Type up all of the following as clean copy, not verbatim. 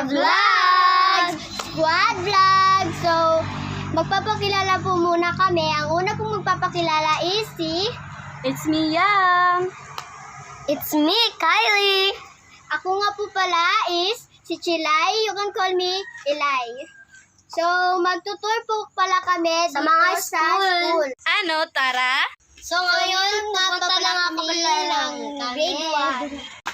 Vlogs! Squad Vlogs! So, magpapakilala po muna kami. Ang una pong magpapakilala is si... It's me, Yang. It's me, Kylie! Ako nga po pala is si Chilay. You can call me Ilay. So, magtutour po pala kami Sa mga sa school. school. Ano, Tara? So, ngayon, pupunta lang kami ng grade 1.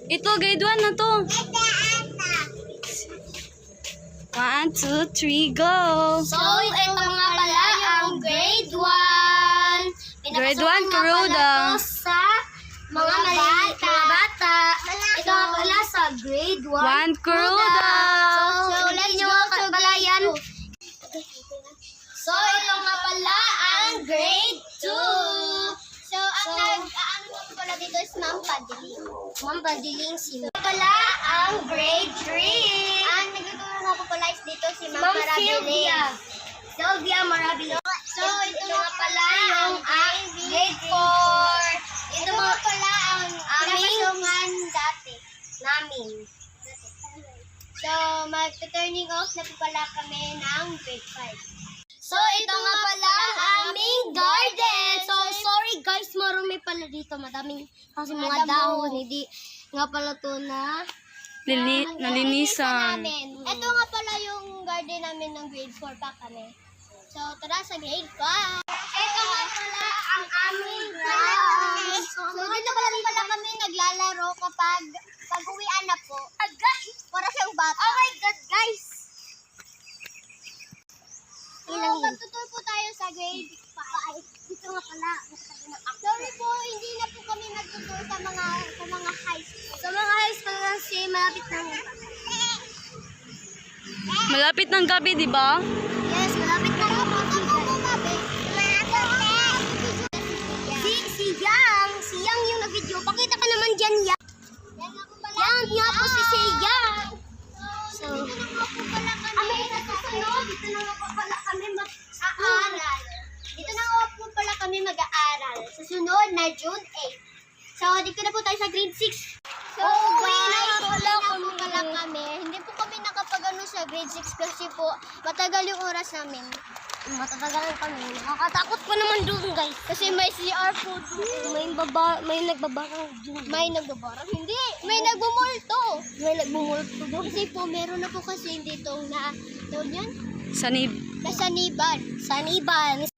Ito, grade 1 na to. 1, 2, 3, go! So, ito nga pala ang grade 1. Grade 1, Kuroda. Sa mga maliliit na bata. Ito nga pala sa grade 1. 1, Kuroda. So, let's go to grade 2. So, ito nga pala ang grade 2. So, ang nag-aano po pala dito is Ma'am Padiling. Ma'am Padiling si Ma'am. Pala ang grade 3. Ang nagtuturo nga po pala is dito si Ma'am Marabiling. Sylvia Marabiling. So, ito nga pala yung grade 4. Ito nga pala ang pinapasungan dati namin. So, mag-turning off na po pala kami ng grade 5. So, ito nga pala ang aming garden. So, sorry guys, marami pala dito. Madaming kasi mga dahon. Hindi nga pala to na Nalinisan. namin. Ito nga pala yung garden namin ng grade 4 pa kami. So, tara sa grade 5. Ito nga pala ang aming ground. So, dito pala kami naglalaro kapag pag-uwian na po. Para siyang bata. Oh my God, guys! So, magtutur po tayo sa grade 5. Dito nga pala. Sorry po, hindi na po kami magtutur sa mga high school. Sa mga high school kasi malapit na yung Malapit ng gabi, di ba? Yes, malapit na yung gabi. Si Yang yung nag-video. Pakita ka naman dyan, Yang. Yang nga po si Yang. So, dito na nga po pala kami mag-aaral. Dito na nga po pala kami mag-aaral. Sa sunod na June 8. So, dito na po tayo sa grade 6. So, uwi na po pala kami. Hindi po kami nakapag-ano sa grade 6 kasi po matagal yung oras namin. Matatagal kami. Nakakatakot pa naman doon, guys. Kasi may CR po doon. May nagbabarang doon. May nagbabarang? Hindi. May nagbumulto. May nagbumulto doon. Kasi po, meron na po kasi dito na, tawag yan? Sanib. Nasaniban. Saniban.